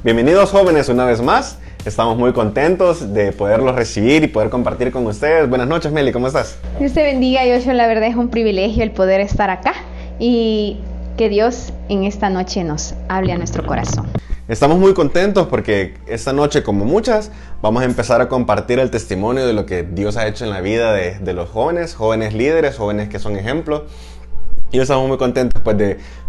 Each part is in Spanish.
Bienvenidos jóvenes una vez más. Estamos muy contentos de poderlos recibir y poder compartir con ustedes. Buenas noches, Meli, ¿cómo estás? Dios te bendiga, Joshua. La verdad es un privilegio el poder estar acá y que Dios en esta noche nos hable a nuestro corazón. Estamos muy contentos porque esta noche, como muchas, vamos a empezar a compartir el testimonio de lo que Dios ha hecho en la vida de los jóvenes líderes, jóvenes que son ejemplos. Y estamos muy contentos pues,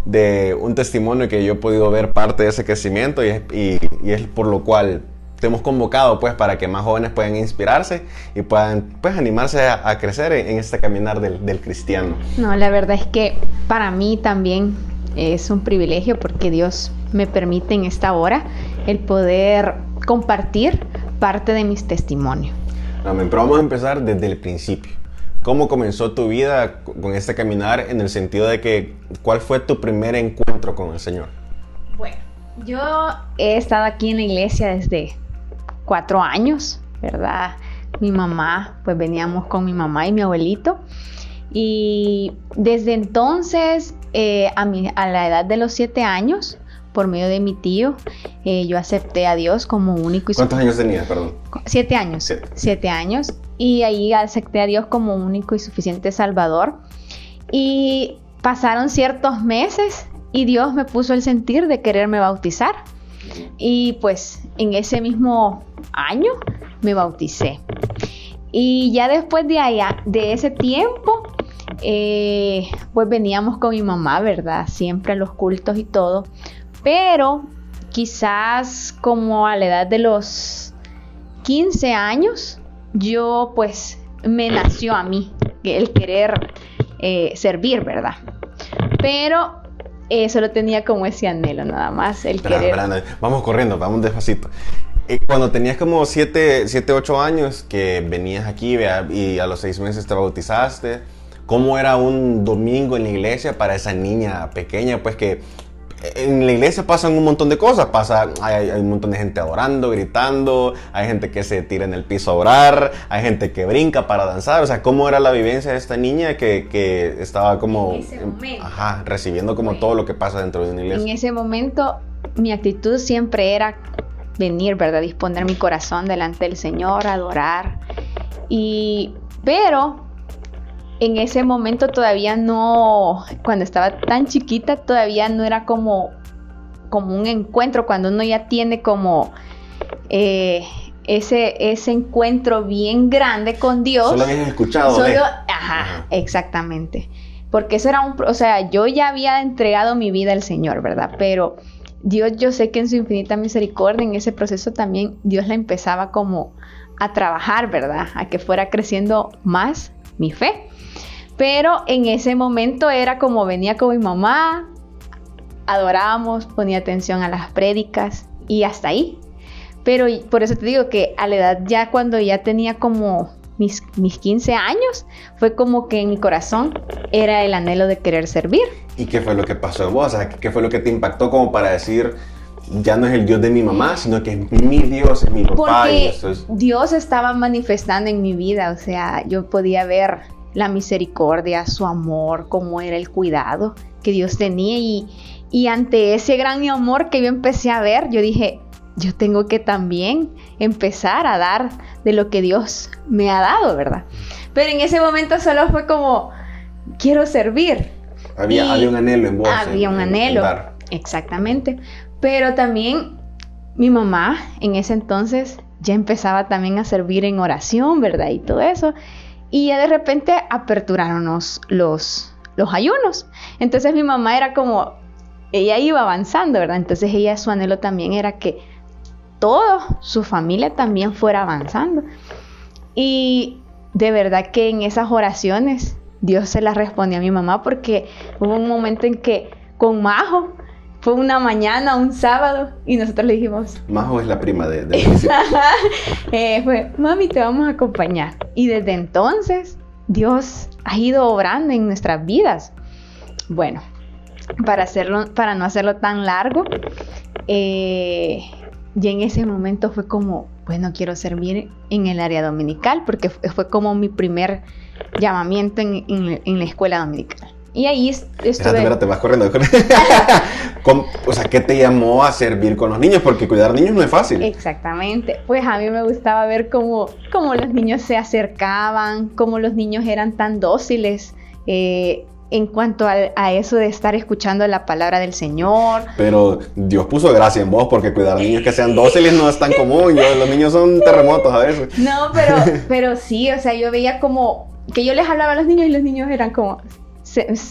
de un testimonio que yo he podido ver parte de ese crecimiento y es por lo cual te hemos convocado pues, para que más jóvenes puedan inspirarse y puedan pues, animarse a crecer en este caminar del cristiano. No, la verdad es que para mí también es un privilegio porque Dios me permite en esta hora el poder compartir parte de mis testimonios. Amén, pero vamos a empezar desde el principio. ¿Cómo comenzó tu vida con este caminar en el sentido de que cuál fue tu primer encuentro con el Señor? Bueno, yo he estado aquí en la iglesia desde 4 años, ¿verdad? Mi mamá, pues veníamos con mi mamá y mi abuelito. Y desde entonces, a la edad de los 7 años, por medio de mi tío, yo acepté a Dios como único y suficiente. ¿Cuántos años tenías, perdón? 7 años. 7 años. Y ahí acepté a Dios como único y suficiente Salvador. Y pasaron ciertos meses y Dios me puso el sentir de quererme bautizar. Y pues en ese mismo año me bauticé. Y ya después de ese tiempo, pues veníamos con mi mamá, ¿verdad? Siempre a los cultos y todo. Pero quizás como a la edad de los 15 años, yo pues me nació a mí el querer servir, ¿verdad? Pero solo tenía como ese anhelo nada más, el querer. Vamos corriendo, vamos despacito. Cuando tenías como 7, 8 años que venías aquí y a los 6 meses te bautizaste, ¿cómo era un domingo en la iglesia para esa niña pequeña? Pues que en la iglesia pasan un montón de cosas, hay un montón de gente adorando, gritando, hay gente que se tira en el piso a orar, hay gente que brinca para danzar. O sea, ¿cómo era la vivencia de esta niña que estaba como recibiendo como todo lo que pasa dentro de una iglesia? En ese momento mi actitud siempre era venir, ¿verdad? Disponer mi corazón delante del Señor, adorar. Pero en ese momento todavía no, cuando estaba tan chiquita, todavía no era como un encuentro, cuando uno ya tiene como ese encuentro bien grande con Dios. Solo habías escuchado. Ajá, exactamente. Porque eso era yo ya había entregado mi vida al Señor, ¿verdad? Pero Dios, yo sé que en su infinita misericordia, en ese proceso también, Dios la empezaba como a trabajar, ¿verdad? A que fuera creciendo más mi fe. Pero en ese momento era como venía con mi mamá, adorábamos, ponía atención a las prédicas y hasta ahí. Pero por eso te digo que a la edad ya cuando ya tenía como mis 15 años, fue como que en mi corazón era el anhelo de querer servir. ¿Y qué fue lo que pasó en vos? O sea, ¿qué fue lo que te impactó como para decir, ya no es el Dios de mi mamá, sino que es mi Dios, es mi papá? Porque Dios estaba manifestando en mi vida, o sea, yo podía ver la misericordia, su amor, cómo era el cuidado que Dios tenía y ante ese gran amor que yo empecé a ver, yo dije, yo tengo que también empezar a dar de lo que Dios me ha dado, ¿verdad? Pero en ese momento solo fue como, quiero servir. Había un anhelo en vos. Había un anhelo, exactamente. Pero también mi mamá en ese entonces ya empezaba también a servir en oración, ¿verdad? Y todo eso. Y ya de repente aperturaron los ayunos. Entonces mi mamá era como, ella iba avanzando, ¿verdad? Entonces su anhelo también era que toda su familia también fuera avanzando. Y de verdad que en esas oraciones Dios se las respondió a mi mamá, porque hubo un momento en que con Majo, fue una mañana, un sábado, y nosotros le dijimos... Majo es la prima de fue, mami, te vamos a acompañar. Y desde entonces, Dios ha ido obrando en nuestras vidas. Bueno, para no hacerlo tan largo, y en ese momento fue como, bueno, quiero servir en el área dominical, porque fue como mi primer llamamiento en la escuela dominical. Y ahí estuve... Espérate, vas corriendo. O sea, ¿qué te llamó a servir con los niños? Porque cuidar niños no es fácil. Exactamente. Pues a mí me gustaba ver cómo los niños se acercaban, cómo los niños eran tan dóciles en cuanto a eso de estar escuchando la palabra del Señor. Pero Dios puso gracia en vos, porque cuidar niños que sean dóciles no es tan común. Los niños son terremotos a veces. No, pero sí, o sea, yo veía como que yo les hablaba a los niños y los niños eran como...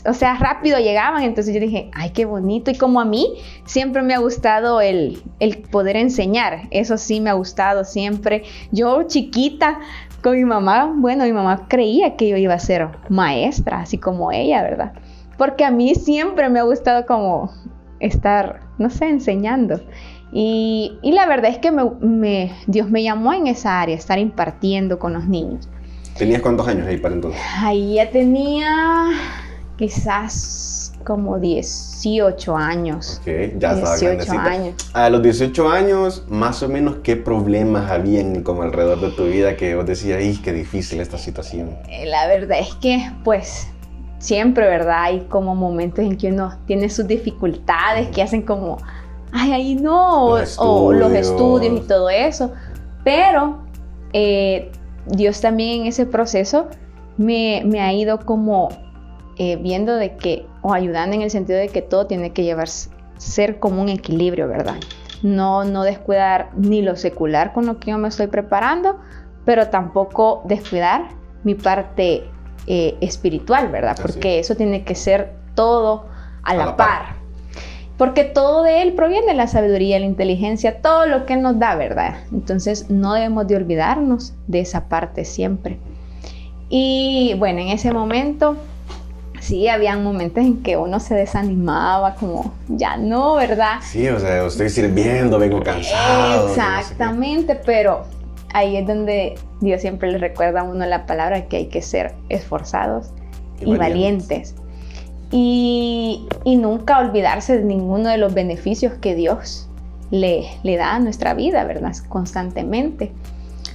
o sea, rápido llegaban, entonces yo dije, ay, qué bonito. Y como a mí siempre me ha gustado el poder enseñar, eso sí me ha gustado siempre. Yo chiquita con mi mamá, bueno, mi mamá creía que yo iba a ser maestra, así como ella, ¿verdad? Porque a mí siempre me ha gustado como estar, no sé, enseñando. Y la verdad es que Dios me llamó en esa área, estar impartiendo con los niños. ¿Tenías cuántos años ahí para entonces? Ahí ya tenía quizás como 18 años. Ok, ya estaba 18 grandecita. años. A los 18 años, más o menos, ¿qué problemas habían como alrededor de tu vida que vos decías, ¡ay, qué difícil esta situación! La verdad es que, pues, siempre, ¿verdad? Hay como momentos en que uno tiene sus dificultades que hacen como, ¡ay, ahí no! O los estudios y todo eso. Pero Dios también en ese proceso me ha ido como viendo de que, o ayudando en el sentido de que todo tiene que ser como un equilibrio, ¿verdad? No descuidar ni lo secular con lo que yo me estoy preparando, pero tampoco descuidar mi parte espiritual, ¿verdad? Porque eso tiene que ser todo a la par. Porque todo de Él proviene, la sabiduría, la inteligencia, todo lo que Él nos da, ¿verdad? Entonces no debemos de olvidarnos de esa parte siempre. Y bueno, en ese momento, sí, habían momentos en que uno se desanimaba, como, ya no, ¿verdad? Sí, o sea, estoy sirviendo, vengo cansado. Exactamente, no sé, pero ahí es donde Dios siempre le recuerda a uno la palabra que hay que ser esforzados y valientes. Y nunca olvidarse de ninguno de los beneficios que Dios le da a nuestra vida, ¿verdad? Constantemente.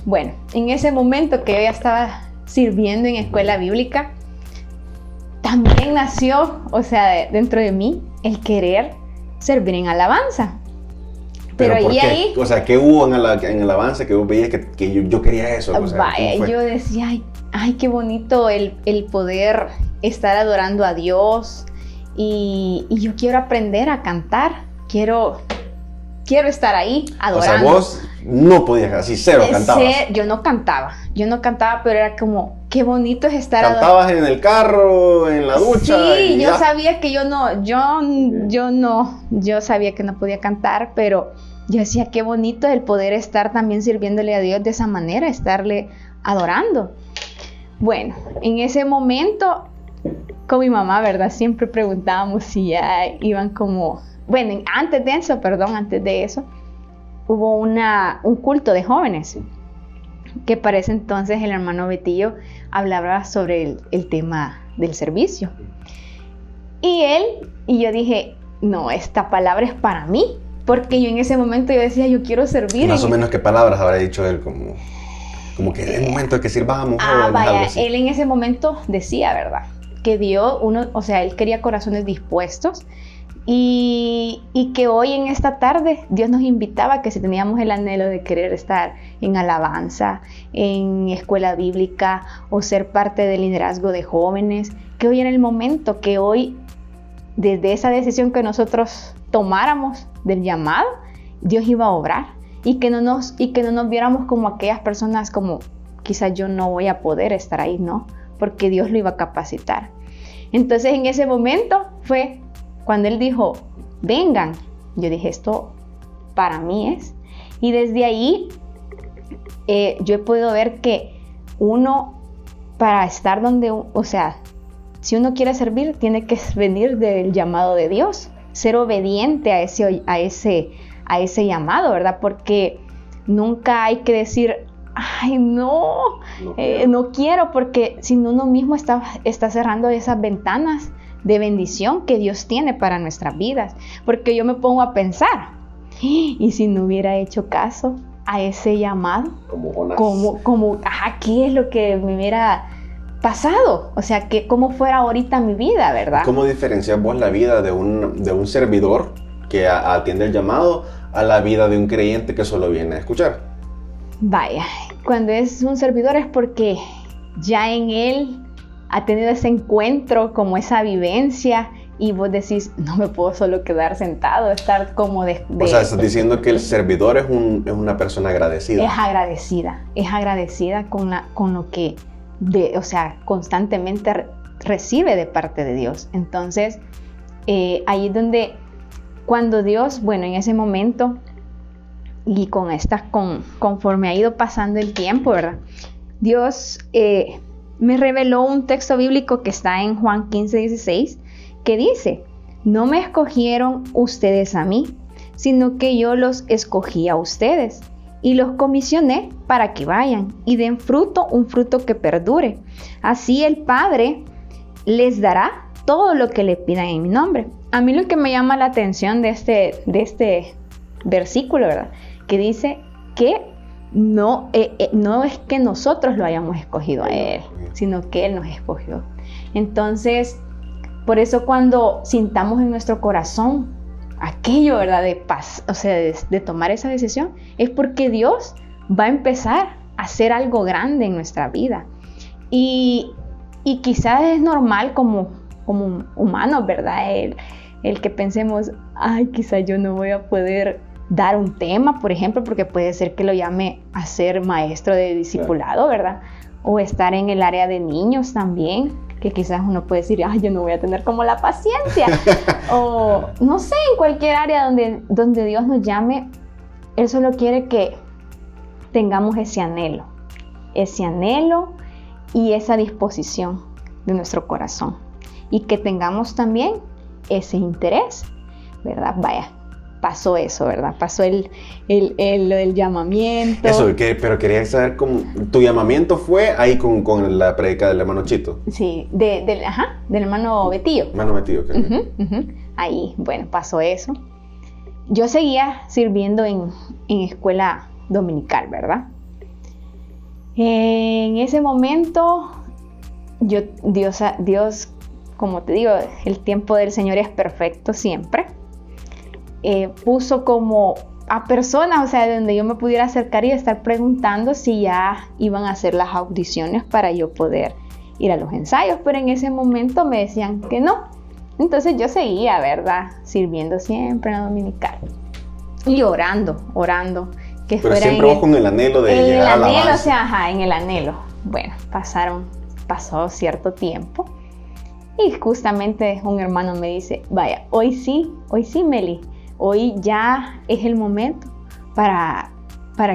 Bueno, en ese momento que yo ya estaba sirviendo en escuela bíblica, también nació, o sea, dentro de mí, el querer servir en alabanza. Pero ahí, o sea, ¿qué hubo en alabanza que vos veías que yo quería eso? O sea, vaya, yo decía, ay, qué bonito el poder estar adorando a Dios y yo quiero aprender a cantar, quiero estar ahí adorando. O sea, vos no podías, así cero cantabas. Yo no cantaba, pero era como, qué bonito es estar adorando. ¿Cantabas en el carro, en la ducha? Sí, yo sabía que yo sabía que no podía cantar, pero yo decía, qué bonito es el poder estar también sirviéndole a Dios de esa manera, estarle adorando. Bueno, en ese momento, con mi mamá, ¿verdad? Siempre preguntábamos si ya iban como... Bueno, antes de eso, hubo un culto de jóvenes, que para ese entonces el hermano Betillo hablaba sobre el tema del servicio. Y yo dije, no, esta palabra es para mí, porque yo en ese momento yo decía, yo quiero servir. Más o menos, ¿qué palabras habrá dicho él? Como que es el momento de que sirvamos. Vaya, él en ese momento decía, ¿verdad? Que él quería corazones dispuestos. Y que hoy en esta tarde Dios nos invitaba a que si teníamos el anhelo de querer estar en alabanza, en escuela bíblica o ser parte del liderazgo de jóvenes, que hoy era el momento, que hoy desde esa decisión que nosotros tomáramos del llamado, Dios iba a obrar y que no nos viéramos como aquellas personas como quizás yo no voy a poder estar ahí, no, porque Dios lo iba a capacitar. Entonces en ese momento fue cuando Él dijo, vengan, yo dije, esto para mí es. Y desde ahí yo he podido ver que uno, para estar donde, o sea, si uno quiere servir, tiene que venir del llamado de Dios, ser obediente a ese llamado, ¿verdad? Porque nunca hay que decir, ay, no quiero, porque si uno mismo está cerrando esas ventanas de bendición que Dios tiene para nuestras vidas. Porque yo me pongo a pensar, y si no hubiera hecho caso a ese llamado, ¿qué es lo que me hubiera pasado, o sea, que como fuera ahorita mi vida, ¿verdad? ¿Cómo diferencias vos la vida de un servidor que atiende el llamado a la vida de un creyente que solo viene a escuchar? Vaya, cuando es un servidor es porque ya en él ha tenido ese encuentro, como esa vivencia, y vos decís, no me puedo solo quedar sentado, estar como de... O sea, estás diciendo que el servidor es una persona agradecida. Es agradecida con lo que, o sea, constantemente recibe de parte de Dios. Entonces, ahí es donde, cuando Dios, bueno, en ese momento, y conforme ha ido pasando el tiempo, ¿verdad? Dios me reveló un texto bíblico que está en Juan 15:16, que dice, no me escogieron ustedes a mí, sino que yo los escogí a ustedes y los comisioné para que vayan y den fruto, un fruto que perdure. Así el Padre les dará todo lo que le pidan en mi nombre. A mí lo que me llama la atención de este versículo, ¿verdad? Que dice que no es que nosotros lo hayamos escogido a Él, sino que Él nos escogió. Entonces, por eso cuando sintamos en nuestro corazón aquello, ¿verdad? De paz, o sea, de tomar esa decisión, es porque Dios va a empezar a hacer algo grande en nuestra vida. Y quizás es normal como humanos, ¿verdad? El que pensemos, ay, quizás yo no voy a poder dar un tema, por ejemplo, porque puede ser que lo llame a ser maestro de discipulado, ¿verdad? O estar en el área de niños también, que quizás uno puede decir, ay, yo no voy a tener como la paciencia. O no sé, en cualquier área donde Dios nos llame, Él solo quiere que tengamos ese anhelo y esa disposición de nuestro corazón. Y que tengamos también ese interés, ¿verdad? Vaya, pasó eso, ¿verdad? Pasó el llamamiento. Eso, pero quería saber cómo tu llamamiento fue ahí con la predica del hermano Chito. Sí, del hermano Betillo. Hermano Betillo, ok. Ahí, bueno, pasó eso. Yo seguía sirviendo en escuela dominical, ¿verdad? En ese momento, Dios, como te digo, el tiempo del Señor es perfecto siempre. Puso como a personas, o sea, donde yo me pudiera acercar y estar preguntando si ya iban a hacer las audiciones para yo poder ir a los ensayos, pero en ese momento me decían que no. Entonces yo seguía, ¿verdad? Sirviendo siempre en la dominical y orando. Pero siempre vos con el anhelo de llegar a la alabanza. O sea, en el anhelo. Bueno, pasó cierto tiempo y justamente un hermano me dice, vaya, hoy sí, Meli, hoy ya es el momento para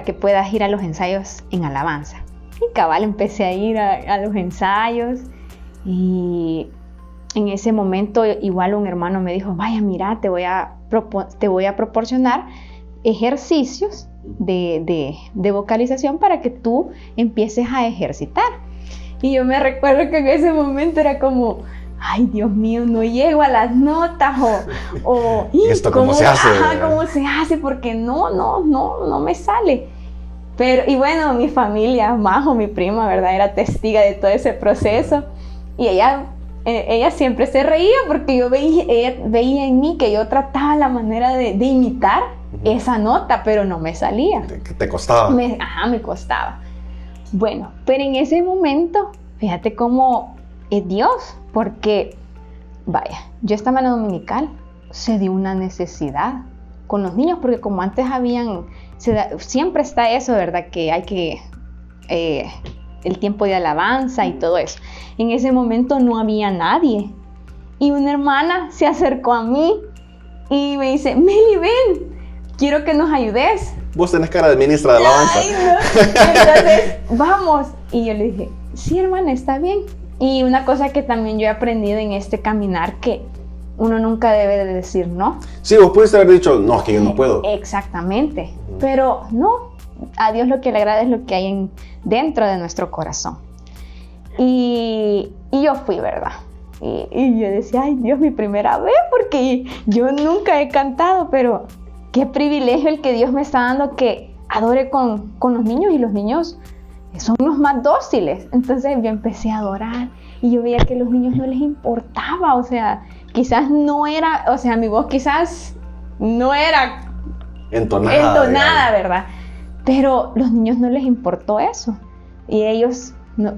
que puedas ir a los ensayos en alabanza. Y cabal, empecé a ir a los ensayos y en ese momento igual un hermano me dijo, vaya, mira, te voy a proporcionar ejercicios de vocalización para que tú empieces a ejercitar. Y yo me recuerdo que en ese momento era como, ay, Dios mío, no llego a las notas o ¿Y esto cómo se hace? ¿Cómo se hace? Porque no me sale. Pero, y bueno, mi familia, Majo, mi prima, ¿verdad? Era testiga de todo ese proceso. Y ella siempre se reía porque ella veía en mí que yo trataba la manera de imitar esa nota, pero no me salía. ¿Te costaba? Me costaba. Bueno, pero en ese momento, fíjate cómo es Dios, porque, vaya, yo estaba en la dominical, se dio una necesidad con los niños, porque como antes siempre está eso, ¿verdad? Que hay que, el tiempo de alabanza y todo eso. En ese momento no había nadie. Y una hermana se acercó a mí y me dice, Meli, ven, quiero que nos ayudes. Vos tenés cara de ministra de alabanza. Ay, no. Entonces, vamos. Y yo le dije, sí, hermana, está bien. Y una cosa que también yo he aprendido en este caminar, que uno nunca debe de decir no. Sí, vos pudiste haber dicho, no, es que yo no puedo. Exactamente. Pero no, a Dios lo que le agrada es lo que hay dentro de nuestro corazón. Y yo fui, ¿verdad? Y yo decía, ay, Dios, mi primera vez, porque yo nunca he cantado, pero qué privilegio el que Dios me está dando, que adore con los niños, y los niños son los más dóciles. Entonces yo empecé a adorar y yo veía que a los niños no les importaba, o sea, quizás no era, o sea, mi voz quizás no era entonada, ¿verdad? Pero los niños no les importó eso y ellos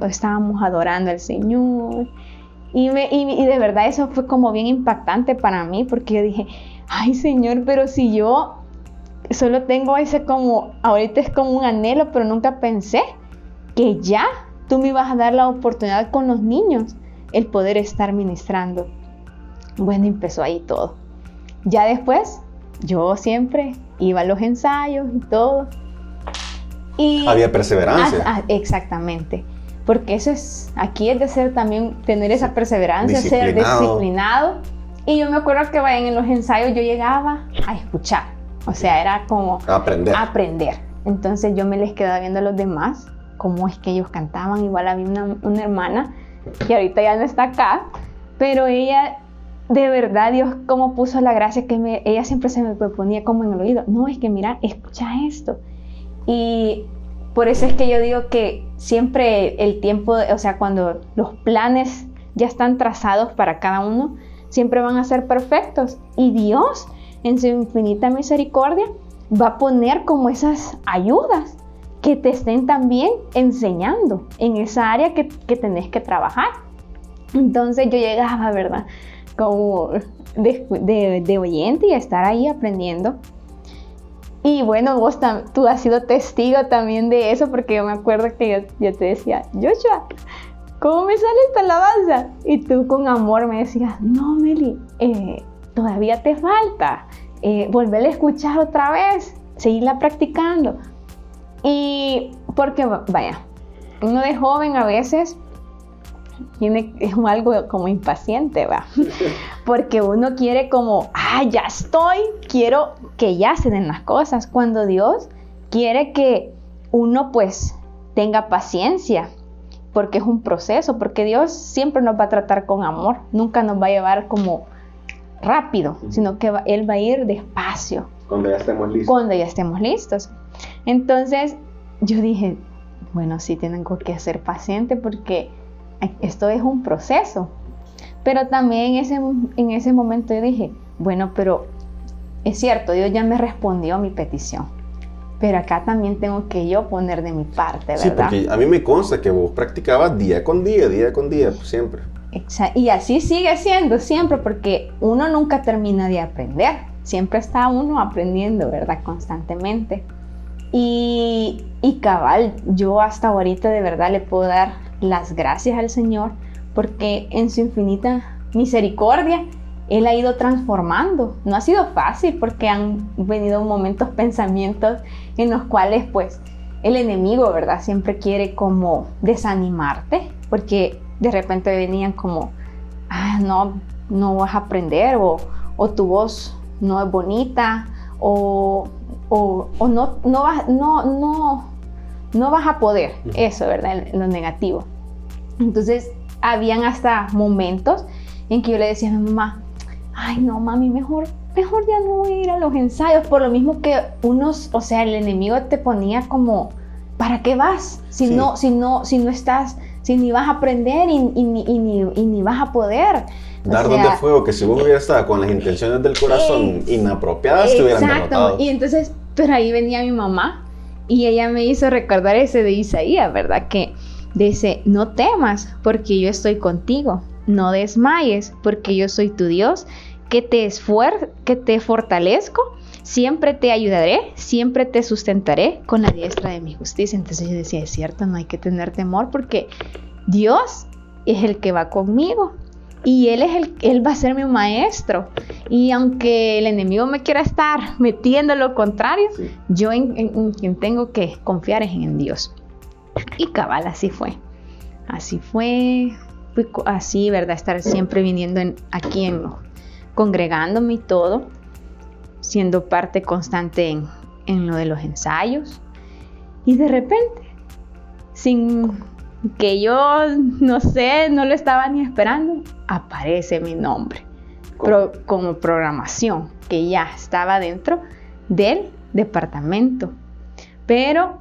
estábamos adorando al Señor y de verdad eso fue como bien impactante para mí, porque yo dije, ay Señor, pero si yo solo tengo ese como, ahorita es como un anhelo, pero nunca pensé que ya tú me ibas a dar la oportunidad con los niños, el poder estar ministrando. Bueno, empezó ahí todo. Ya después, yo siempre iba a los ensayos y todo. Y había perseverancia. Exactamente. Porque eso es, aquí es de ser también, tener esa perseverancia, ser disciplinado. Y yo me acuerdo que en los ensayos yo llegaba a escuchar. O sea, era como aprender. Entonces yo me les quedaba viendo a los demás, cómo es que ellos cantaban. Igual había una hermana, que ahorita ya no está acá, pero ella, de verdad, Dios cómo puso la gracia, que ella siempre se me ponía como en el oído. No, es que mira, escucha esto. Y por eso es que yo digo que siempre el tiempo, o sea, cuando los planes ya están trazados para cada uno, siempre van a ser perfectos. Y Dios, en su infinita misericordia, va a poner como esas ayudas que te estén también enseñando en esa área que tenés que trabajar. Entonces yo llegaba, ¿verdad?, como de oyente y a estar ahí aprendiendo. Y bueno, tú has sido testigo también de eso, porque yo me acuerdo que yo te decía, Joshua, ¿cómo me sale esta alabanza? Y tú con amor me decías, no, Meli, todavía te falta, volverla a escuchar otra vez, seguirla practicando. Y porque, vaya, uno de joven a veces es algo como impaciente, ¿va? Porque uno quiere como, ya estoy, quiero que ya se den las cosas, cuando Dios quiere que uno pues tenga paciencia, porque es un proceso, porque Dios siempre nos va a tratar con amor, nunca nos va a llevar como rápido, sino que Él va a ir despacio. Cuando ya estemos listos. Cuando ya estemos listos. Entonces yo dije, bueno, sí tengo que ser paciente porque esto es un proceso. Pero también en ese momento yo dije, bueno, pero es cierto, Dios ya me respondió mi petición. Pero acá también tengo que yo poner de mi parte, ¿verdad? Sí, porque a mí me consta que vos practicabas día con día, siempre. Exacto. Y así sigue siendo siempre, porque uno nunca termina de aprender. Siempre está uno aprendiendo, ¿verdad? Constantemente. Y cabal, yo hasta ahorita de verdad le puedo dar las gracias al Señor, porque en su infinita misericordia Él ha ido transformando. No ha sido fácil, porque han venido momentos, pensamientos en los cuales pues el enemigo, ¿verdad?, siempre quiere como desanimarte, porque de repente venían como, no vas a aprender, o tu voz no es bonita, o no vas a poder, eso, ¿verdad?, lo negativo. Entonces habían hasta momentos en que yo le decía a mi mamá, ay no mami, mejor ya no voy a ir a los ensayos, por lo mismo que o sea, el enemigo te ponía como, ¿para qué vas? Si no estás, si ni vas a aprender y ni vas a poder. Dar donde fuego, que si vos hubieras estado con las intenciones del corazón inapropiadas, te hubieran derrotado. Exacto, y entonces, pero ahí venía mi mamá y ella me hizo recordar ese de Isaías, ¿verdad? Que dice, no temas porque yo estoy contigo, no desmayes porque yo soy tu Dios, que te fortalezco, siempre te ayudaré, siempre te sustentaré con la diestra de mi justicia. Entonces yo decía, es cierto, no hay que tener temor porque Dios es el que va conmigo. Y Él va a ser mi maestro. Y aunque el enemigo me quiera estar metiendo lo contrario, yo en quien tengo que confiar es en Dios. Y cabal, así fue. Así fue. Fui así, ¿verdad? Estar siempre viniendo aquí congregándome y todo. Siendo parte constante en lo de los ensayos. Y de repente, sin que yo, no sé, no lo estaba ni esperando, aparece mi nombre como programación, que ya estaba dentro del departamento. Pero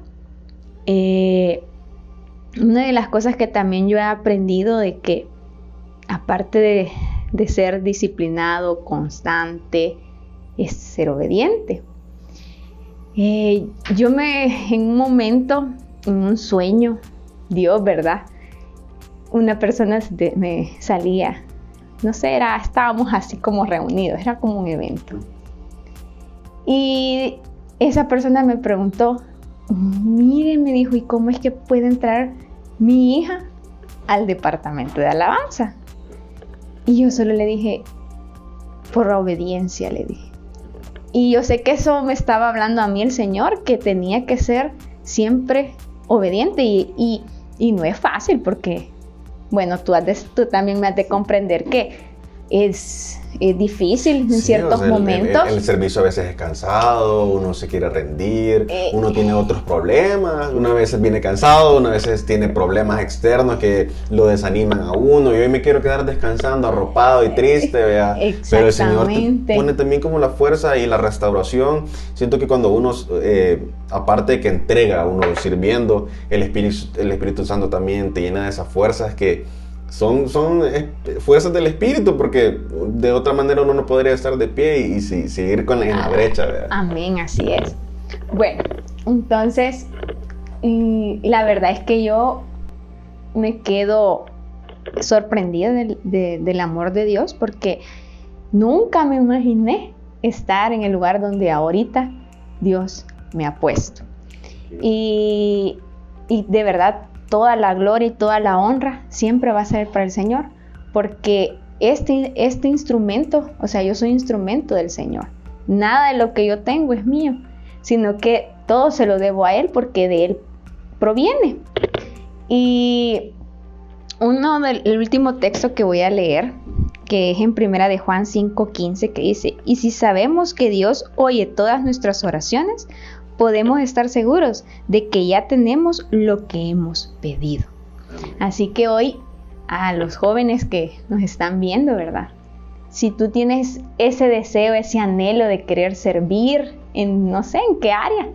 Una de las cosas que también yo he aprendido de que, aparte de ser disciplinado, constante, es ser obediente. En un momento, en un sueño, Dios, ¿verdad? Una persona me salía, no sé, estábamos así como reunidos, era como un evento. Y esa persona me preguntó, mire, me dijo, ¿y cómo es que puede entrar mi hija al departamento de alabanza? Y yo solo le dije, por obediencia, le dije. Y yo sé que eso me estaba hablando a mí el Señor, que tenía que ser siempre obediente. Y no es fácil porque, bueno, tú también me has de comprender que es difícil en ciertos momentos. El servicio a veces es cansado, uno se quiere rendir, uno tiene otros problemas, una vez viene cansado, una vez tiene problemas externos que lo desaniman a uno. Yo hoy me quiero quedar descansando, arropado y triste, ¿vea? Pero el Señor te pone también como la fuerza y la restauración. Siento que cuando uno, aparte de que entrega a uno sirviendo, el Espíritu Santo también te llena de esas fuerzas que son fuerzas del Espíritu, porque de otra manera uno no podría estar de pie y seguir en la brecha, ¿verdad? Amén, así es. Bueno, entonces, la verdad es que yo me quedo sorprendida del amor de Dios, porque nunca me imaginé estar en el lugar donde ahorita Dios me ha puesto. Y de verdad, toda la gloria y toda la honra siempre va a ser para el Señor, porque este instrumento, o sea, yo soy instrumento del Señor. Nada de lo que yo tengo es mío, sino que todo se lo debo a Él, porque de Él proviene. Y el último texto que voy a leer, que es en 1 de Juan 5:15, que dice: y si sabemos que Dios oye todas nuestras oraciones, podemos estar seguros de que ya tenemos lo que hemos pedido. Así que hoy, a los jóvenes que nos están viendo, ¿verdad? Si tú tienes ese deseo, ese anhelo de querer servir en no sé en qué área,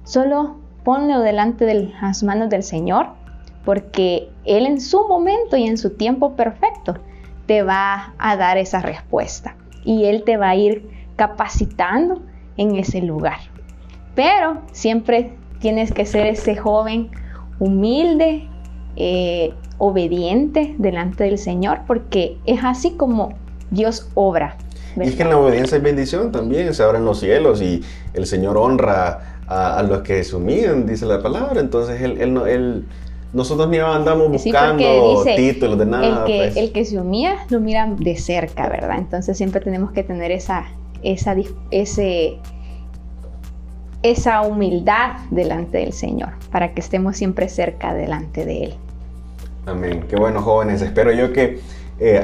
solo ponlo delante de las manos del Señor, porque Él en su momento y en su tiempo perfecto te va a dar esa respuesta. Y Él te va a ir capacitando en ese lugar. Pero siempre tienes que ser ese joven humilde, obediente delante del Señor, porque es así como Dios obra, ¿verdad? Y es que en la obediencia hay bendición también, se abren los cielos y el Señor honra a los que se humillan, dice la palabra. Entonces nosotros ni andamos buscando títulos de nada. El que se humilla lo mira de cerca, ¿verdad? Entonces siempre tenemos que tener esa humildad delante del Señor, para que estemos siempre cerca delante de Él. Amén. Qué bueno, jóvenes. Espero yo que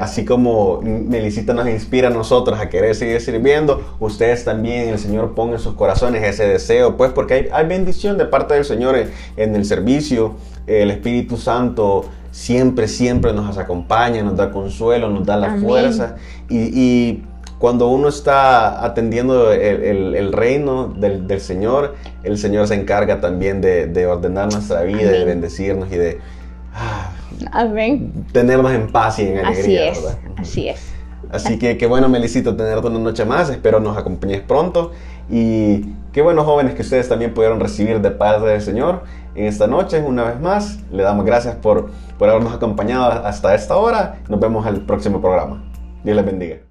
así como Melisita nos inspira a nosotros a querer seguir sirviendo, ustedes también, el Señor ponga en sus corazones ese deseo, pues porque hay bendición de parte del Señor en el servicio. El Espíritu Santo siempre nos acompaña, nos da consuelo, nos da la Amén. Fuerza y cuando uno está atendiendo el reino del Señor, el Señor se encarga también de ordenar nuestra vida, Amén. De bendecirnos y de Amén. tenernos en paz y en alegría. Así es. Así que qué bueno, Melisita, tenerte una noche más. Espero nos acompañes pronto. Y qué bueno, jóvenes, que ustedes también pudieron recibir de parte del Señor en esta noche. Una vez más, le damos gracias por habernos acompañado hasta esta hora. Nos vemos al próximo programa. Dios les bendiga.